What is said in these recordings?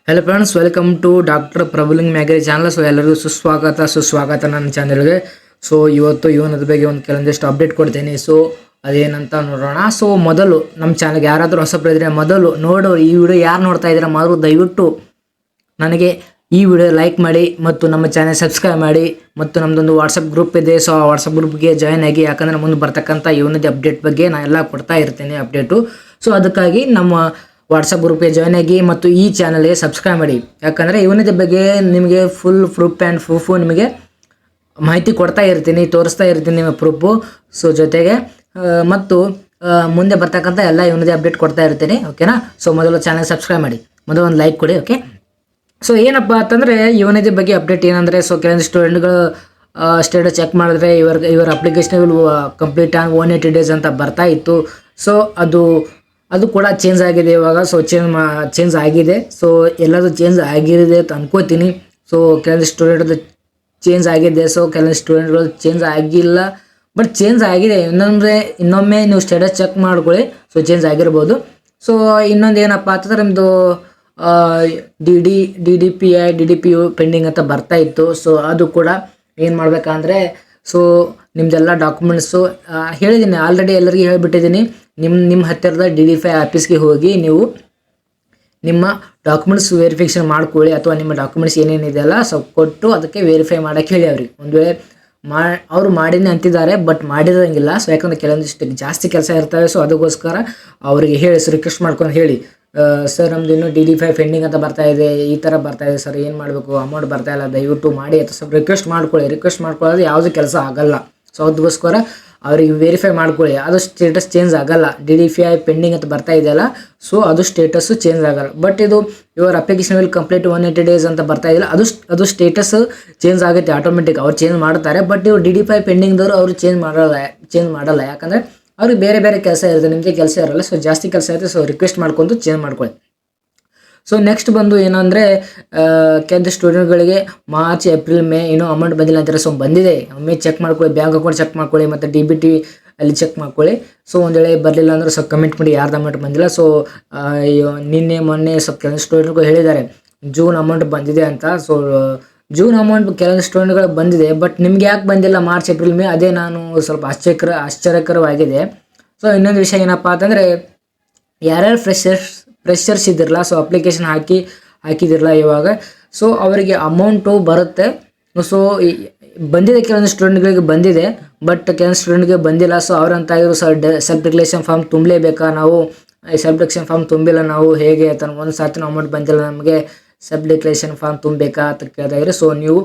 Hello friends, welcome to doctor Prabhuling Myagari channel. So ಎಲ್ಲರಿಗೂ ಸುಸ್ವಾಗತ ನನ್ನ ಚಾನಲ್ಗೆ. ಸೊ ಇವತ್ತು ಇವನದ ಬಗ್ಗೆ ಒಂದು ಕೆಲವೊಂದಿಷ್ಟು ಅಪ್ಡೇಟ್ ಕೊಡ್ತೀನಿ. ಸೊ ಅದೇನಂತ ನೋಡೋಣ. ಸೊ ಮೊದಲು ನಮ್ಮ ಚಾನಲ್ಗೆ ಯಾರಾದರೂ ಹೊಸಬ್ರಿದ್ರೆ ಮೊದಲು ಈ ವಿಡಿಯೋ ಯಾರು ನೋಡ್ತಾ ಇದ್ದೀರಾ ಮೊದಲು ದಯವಿಟ್ಟು ನನಗೆ ಈ ವಿಡಿಯೋ ಲೈಕ್ ಮಾಡಿ ಮತ್ತು ನಮ್ಮ ಚಾನಲ್ ಸಬ್ಸ್ಕ್ರೈಬ್ ಮಾಡಿ. ಮತ್ತು ನಮ್ಮದೊಂದು ವಾಟ್ಸಪ್ ಗ್ರೂಪ್ ಇದೆ. ಸೊ ಆ ವಾಟ್ಸಪ್ ಗ್ರೂಪ್ಗೆ ಜಾಯ್ನ್ ಆಗಿ, ಯಾಕಂದರೆ ಮುಂದೆ ಬರ್ತಕ್ಕಂಥ ಇವನದ ಅಪ್ಡೇಟ್ ಬಗ್ಗೆ ನಾನು ಎಲ್ಲ ಕೊಡ್ತಾ ಇರ್ತೀನಿ ಅಪ್ಡೇಟು. ಸೊ ಅದಕ್ಕಾಗಿ ನಮ್ಮ ವಾಟ್ಸಪ್ ಗ್ರೂಪ್ಗೆ ಜಾಯ್ನ್ ಆಗಿ ಮತ್ತು ಈ ಚಾನಲ್ಗೆ ಸಬ್ಸ್ಕ್ರೈಬ್ ಮಾಡಿ. ಯಾಕಂದರೆ ಇವನದ ಬಗ್ಗೆ ನಿಮಗೆ ಫುಲ್ ಪ್ರೂಫು ನಿಮಗೆ ಮಾಹಿತಿ ಕೊಡ್ತಾ ಇರ್ತೀನಿ, ತೋರಿಸ್ತಾ ಇರ್ತೀನಿ ನಿಮ್ಮ ಪ್ರೂಫು. ಸೊ ಜೊತೆಗೆ ಮತ್ತು ಮುಂದೆ ಬರ್ತಕ್ಕಂಥ ಎಲ್ಲ ಇವನದೇ ಅಪ್ಡೇಟ್ ಕೊಡ್ತಾ ಇರ್ತೀನಿ. ಓಕೆನಾ? ಸೊ ಮೊದಲು ಚಾನಲ್ ಸಬ್ಸ್ಕ್ರೈಬ್ ಮಾಡಿ, ಮೊದಲು ಒಂದು ಲೈಕ್ ಕೊಡಿ. ಓಕೆ. ಸೊ ಏನಪ್ಪ ಅಂತಂದರೆ ಇವನದೇ ಬಗ್ಗೆ ಅಪ್ಡೇಟ್ ಏನಂದರೆ, ಸೊ ಕೆಲವೊಂದು ಸ್ಟೂಡೆಂಟ್ಗಳು ಸ್ಟೇಟಸ್ ಚೆಕ್ ಮಾಡಿದ್ರೆ ಇವರ ಅಪ್ಲಿಕೇಶನ್ ಕಂಪ್ಲೀಟ್ ಆಗಿ 180 ಡೇಸ್ ಅಂತ ಬರ್ತಾ ಇತ್ತು. ಸೊ ಅದು ಕೂಡ ಚೇಂಜ್ ಆಗಿದೆ ಇವಾಗ. ಸೊ ಚೇಂಜ್ ಆಗಿದೆ. ಸೊ ಎಲ್ಲದು ಚೇಂಜ್ ಆಗಿರುತ್ತೆ ಅಂತ ಅನ್ಕೋತೀನಿ. ಸೊ ಕೆಲವೊಂದು ಸ್ಟೂಡೆಂಟ್ದು ಚೇಂಜ್ ಆಗಿದೆ, ಸೊ ಕೆಲವೊಂದು ಸ್ಟೂಡೆಂಟ್ಗಳು ಚೇಂಜ್ ಆಗಿಲ್ಲ, ಬಟ್ ಚೇಂಜ್ ಆಗಿದೆ. ಇನ್ನೊಮ್ಮೆ ನೀವು ಸ್ಟೇಟಸ್ ಚೆಕ್ ಮಾಡ್ಕೊಳ್ಳಿ. ಸೊ ಚೇಂಜ್ ಆಗಿರ್ಬೋದು. ಸೊ ಇನ್ನೊಂದು ಏನಪ್ಪ ಅಂತಂದ್ರೆ ನಿಮ್ಮದು DDPU ಪೆಂಡಿಂಗ್ ಅಂತ ಬರ್ತಾ ಇತ್ತು. ಸೊ ಅದು ಕೂಡ ಏನು ಮಾಡ್ಬೇಕಂದ್ರೆ, ಸೊ ನಿಮ್ಮದೆಲ್ಲ ಡಾಕ್ಯುಮೆಂಟ್ಸು ಹೇಳಿದ್ದೀನಿ ಆಲ್ರೆಡಿ, ಎಲ್ಲರಿಗೂ ಹೇಳಿಬಿಟ್ಟಿದ್ದೀನಿ. ನಿಮ್ಮ ಹತ್ತಿರದ DD5 ಆಫೀಸ್ಗೆ ಹೋಗಿ ನೀವು ನಿಮ್ಮ ಡಾಕ್ಯುಮೆಂಟ್ಸ್ ವೆರಿಫಿಕೇಷನ್ ಮಾಡ್ಕೊಳ್ಳಿ, ಅಥವಾ ನಿಮ್ಮ ಡಾಕ್ಯುಮೆಂಟ್ಸ್ ಏನೇನಿದೆಯಲ್ಲ ಸೊ ಕೊಟ್ಟು ಅದಕ್ಕೆ ವೆರಿಫೈ ಮಾಡೋಕ್ಕೆ ಹೇಳಿ ಅವ್ರಿಗೆ. ಒಂದು ವೇಳೆ ಅವರು ಮಾಡಿನೇ ಅಂತಿದ್ದಾರೆ, ಬಟ್ ಮಾಡಿರೋಂಗಿಲ್ಲ. ಸೊ ಯಾಕಂದರೆ ಕೆಲವೊಂದಿಷ್ಟು ಜಾಸ್ತಿ ಕೆಲಸ ಇರ್ತವೆ. ಸೊ ಅದಕ್ಕೋಸ್ಕರ ಅವರಿಗೆ ಹೇಳಿ, ರಿಕ್ವೆಸ್ಟ್ ಮಾಡ್ಕೊಂಡು ಹೇಳಿ, ಸರ್ ನಮ್ದು ಇನ್ನೂ DD5 ಪೆಂಡಿಂಗ್ ಅಂತ ಬರ್ತಾ ಇದೆ, ಈ ಥರ ಬರ್ತಾ ಇದೆ ಸರ್, ಏನು ಮಾಡಬೇಕು, ಅಮೌಂಟ್ ಬರ್ತಾ ಇಲ್ಲ, ದಯವಿಟ್ಟು ಮಾಡಿ ಅಂತ ಸ್ವಲ್ಪ ರಿಕ್ವೆಸ್ಟ್ ಮಾಡ್ಕೊಳ್ಳೋದು ಯಾವುದೇ ಕೆಲಸ ಆಗಲ್ಲ. ಸೊ ಅದಕ್ಕೋಸ್ಕರ ಅವರಿಗೆ ವೆರಿಫೈ ಮಾಡ್ಕೊಳ್ಳಿ. ಅದು ಸ್ಟೇಟಸ್ ಚೇಂಜ್ ಆಗಲ್ಲ. DD5 ಪೆಂಡಿಂಗ್ ಅಂತ ಬರ್ತಾ ಇದೆಯಲ್ಲ, ಸೊ ಅದು ಸ್ಟೇಟಸ್ಸು ಚೇಂಜ್ ಆಗಲ್ಲ. ಬಟ್ ಇದು your application will complete 180 days ಅಂತ ಬರ್ತಾ ಇದೆಯಲ್ಲ, ಅದು ಸ್ಟೇಟಸ್ ಚೇಂಜ್ ಆಗುತ್ತೆ ಆಟೋಮೆಟಿಕ್. ಅವ್ರು ಚೇಂಜ್ ಮಾಡ್ತಾರೆ. ಬಟ್ ಇವು DD5 ಪೆಂಡಿಂಗ್ದವರು ಅವರು ಚೇಂಜ್ ಮಾಡಲ್ಲ. ಯಾಕಂದರೆ ಅವ್ರಿಗೆ ಬೇರೆ ಕೆಲಸ ಇರುತ್ತೆ, ನಿಮಗೆ ಕೆಲಸ ಇರಲ್ಲ. ಸೊ ಜಾಸ್ತಿ ಕೆಲಸ ಇರುತ್ತೆ. ಸೊ ರಿಕ್ವೆಸ್ಟ್ ಮಾಡ್ಕೊಂಡು ಚೇಂಜ್ ಮಾಡ್ಕೊಳ್ಳಿ. ಸೊ ನೆಕ್ಸ್ಟ್ ಬಂದು ಏನಂದರೆ, ಕೆಲವು ಸ್ಟೂಡೆಂಟ್ಗಳಿಗೆ ಮಾರ್ಚ್, ಏಪ್ರಿಲ್, ಮೇ ಇನ್ನೂ ಅಮೌಂಟ್ ಬಂದಿಲ್ಲ ಅಂತಾರೆ. ಸೊ ಬಂದಿದೆ, ಒಮ್ಮೆ ಚೆಕ್ ಮಾಡ್ಕೊಳ್ಳಿ, ಬ್ಯಾಂಕ್ ಅಕೌಂಟ್ ಚೆಕ್ ಮಾಡ್ಕೊಳ್ಳಿ, ಮತ್ತು DBT ಅಲ್ಲಿ ಚೆಕ್ ಮಾಡ್ಕೊಳ್ಳಿ. ಸೊ ಒಂದು ವೇಳೆ ಬರಲಿಲ್ಲ ಅಂದ್ರೆ ಸ್ವಲ್ಪ ಕಮೆಂಟ್ ಮಾಡಿ ಯಾರ್ದು ಅಮೌಂಟ್ ಬಂದಿಲ್ಲ. ಸೊ ಮೊನ್ನೆ ಸ್ವಲ್ಪ ಕೆಲವು ಸ್ಟೂಡೆಂಟ್ಗಳು ಹೇಳಿದ್ದಾರೆ ಜೂನ್ ಅಮೌಂಟ್ ಬಂದಿದೆ ಅಂತ. ಸೊ ಜೂನ್ ಅಮೌಂಟ್ ಕೆಲವೊಂದು ಸ್ಟೂಡೆಂಟ್ಗಳು ಬಂದಿದೆ, ಬಟ್ ನಿಮ್ಗೆ ಯಾಕೆ ಬಂದಿಲ್ಲ ಮಾರ್ಚ್, ಏಪ್ರಿಲ್, ಮೇ, ಅದೇ ನಾನು ಸ್ವಲ್ಪ ಆಶ್ಚರ್ಯಕರವಾಗಿದೆ. ಸೊ ಇನ್ನೊಂದು ವಿಷಯ ಏನಪ್ಪ ಅಂತಂದರೆ, ಯಾರ್ಯಾರು ಫ್ರೆಷರ್ಸ್ ಇದ್ದಿರಲ್ಲ, ಸೊ ಅಪ್ಲಿಕೇಶನ್ ಹಾಕಿದಿರಲ್ಲ ಇವಾಗ, ಸೊ ಅವರಿಗೆ ಅಮೌಂಟು ಬರುತ್ತೆ. ಸೊ ಬಂದಿದೆ, ಕೆಲವೊಂದು ಸ್ಟೂಡೆಂಟ್ಗಳಿಗೆ ಬಂದಿದೆ, ಬಟ್ ಕೆಲವೊಂದು ಸ್ಟೂಡೆಂಟ್ಗೆ ಬಂದಿಲ್ಲ. ಸೊ ಅವ್ರಂತ ಇದ್ರು, ಸೆಲ್ಫ್ ಡಿಕ್ಲೇರೇಷನ್ ಫಾರ್ಮ್ ತುಂಬಲೇಬೇಕಾ ನಾವು, ಸೆಲ್ಫ್ ಡಿಕ್ಲೇರೇಷನ್ ಫಾರ್ಮ್ ತುಂಬಿಲ್ಲ ನಾವು, ಹೇಗೆ ಅಂತ ಒಂದು ಸಾತಿನ ಅಮೌಂಟ್ ಬಂದಿಲ್ಲ ನಮಗೆ, ಸೆಲ್ಫ್ ಡಿಕ್ಲೇರೇಷನ್ ಫಾರ್ಮ್ ತುಂಬಬೇಕಾ ಅಂತ ಕೇಳ್ತಾಯಿದ್ರು. ಸೊ ನೀವು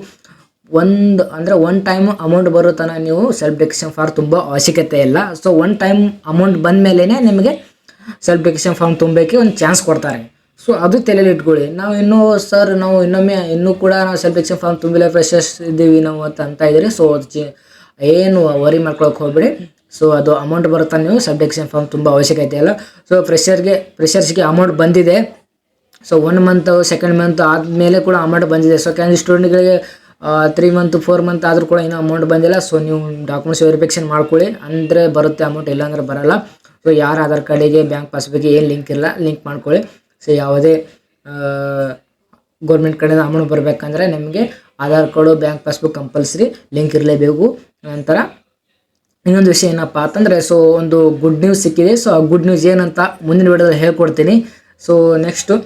ಒನ್ ಟೈಮ್ ಅಮೌಂಟ್ ಬರೋ ತನಕ ನೀವು ಸೆಲ್ಫ್ ಡಿಕ್ಲೇರೇಷನ್ ಫಾರ್ಮ್ ತುಂಬ ಅವಶ್ಯಕತೆ ಇಲ್ಲ. ಸೊ ಒನ್ ಟೈಮ್ ಅಮೌಂಟ್ ಬಂದ ಮೇಲೇ ನಿಮಗೆ ಸೆಲ್ಫ್ ಡಿಕ್ಲೇರೇಷನ್ ಫಾರ್ಮ್ ತುಂಬಕ್ಕೆ ಒಂದು ಚಾನ್ಸ್ ಕೊಡ್ತಾರೆ. ಸೊ ಅದು ತಲೆಯಲ್ಲಿ ಇಟ್ಕೊಳ್ಳಿ. ನಾವು ಇನ್ನೂ ಕೂಡ ನಾವು ಸೆಲ್ಫ್ ಡಿಕ್ಲೇರೇಷನ್ ಫಾರ್ಮ್ ತುಂಬಿಲ್ಲ, ಫ್ರೆಶರ್ಸ್ ಇದ್ದೀವಿ ನಾವು ಅಂತ ಇದ್ದೀರಿ. ಸೊ ಅದು ಏನು ವರಿ ಮಾಡ್ಕೊಳಕ್ಕೆ ಹೋಗ್ಬೇಡಿ. ಸೊ ಅದು ಅಮೌಂಟ್ ಬರುತ್ತಾ, ನೀವು ಸೆಲ್ಫ್ ಡಿಕ್ಲೇರೇಷನ್ ಫಾರ್ಮ್ ತುಂಬ ಅವಶ್ಯಕತೆ ಇಲ್ಲ. ಸೊ ಫ್ರೆಷರ್ಸ್ಗೆ ಅಮೌಂಟ್ ಬಂದಿದೆ. ಸೊ 1 ಮಂತ್, 2nd ಮಂತ್ ಆದಮೇಲೆ ಕೂಡ ಅಮೌಂಟ್ ಬಂದಿದೆ. ಸೊ ಕೆಲವು ಸ್ಟೂಡೆಂಟ್ಗಳಿಗೆ 3 ಮಂತ್ 4 ಮಂತ್ ಆದರೂ ಕೂಡ ಇನ್ನೂ ಅಮೌಂಟ್ ಬಂದಿಲ್ಲ. ಸೊ ನೀವು ಡಾಕ್ಯುಮೆಂಟ್ಸ್ ವೆರಿಫಿಕೇಷನ್ ಮಾಡ್ಕೊಳ್ಳಿ, ಅಂದರೆ ಬರುತ್ತೆ ಅಮೌಂಟ್, ಇಲ್ಲಾಂದರೆ ಬರಲ್ಲ. ಸೊ ಯಾರ ಆಧಾರ್ ಕಾರ್ಡಿಗೆ ಬ್ಯಾಂಕ್ ಪಾಸ್ಬುಕ್ಗೆ ಏನು ಲಿಂಕ್ ಇಲ್ಲ, ಲಿಂಕ್ ಮಾಡ್ಕೊಳ್ಳಿ. ಸೊ ಯಾವುದೇ ಗೌರ್ಮೆಂಟ್ ಕಡೆಯಿಂದ ಅಮೌಂಟ್ ಬರಬೇಕಂದ್ರೆ ನಿಮಗೆ Aadhaar card, bank passbook compulsory link ಇರಲೇಬೇಕು. ನಂತರ ಇನ್ನೊಂದು ವಿಷಯ ಏನಪ್ಪ ಅಂತಂದರೆ, ಸೊ ಒಂದು ಗುಡ್ ನ್ಯೂಸ್ ಸಿಕ್ಕಿದೆ. ಸೊ ಆ ಗುಡ್ ನ್ಯೂಸ್ ಏನಂತ ಮುಂದಿನ ವಿಡಿಯೋದಲ್ಲಿ ಹೇಳ್ಕೊಡ್ತೀನಿ. ಸೊ ನೆಕ್ಸ್ಟು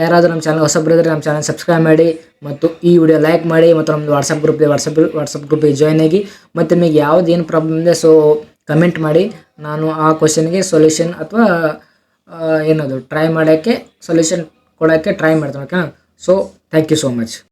ಯಾರಾದರೂ ನಮ್ಮ ಚಾನಲ್ ಹೊಸಬ್ರಿದ್ರೆ ನಮ್ಮ ಚಾನಲ್ ಸಬ್ಸ್ಕ್ರೈಬ್ ಮಾಡಿ, ಮತ್ತು ಈ ವಿಡಿಯೋ ಲೈಕ್ ಮಾಡಿ, ಮತ್ತು ನಮ್ಮದು ವಾಟ್ಸಪ್ ಗ್ರೂಪಿಗೆ ಜಾಯ್ನ್ ಆಗಿ. ಮತ್ತು ನಿಮಗೆ ಏನು ಪ್ರಾಬ್ಲಮ್ ಇದೆ ಸೊ ಕಮೆಂಟ್ ಮಾಡಿ, ನಾನು ಆ ಕ್ವಶನ್ಗೆ ಸೊಲ್ಯೂಷನ್ ಅಥವಾ ಏನದು ಟ್ರೈ ಮಾಡೋಕ್ಕೆ, ಸೊಲ್ಯೂಷನ್ ಕೊಡೋಕ್ಕೆ ಟ್ರೈ ಮಾಡ್ತೀನಿ. ಓಕೆನಾ? So thank you so much.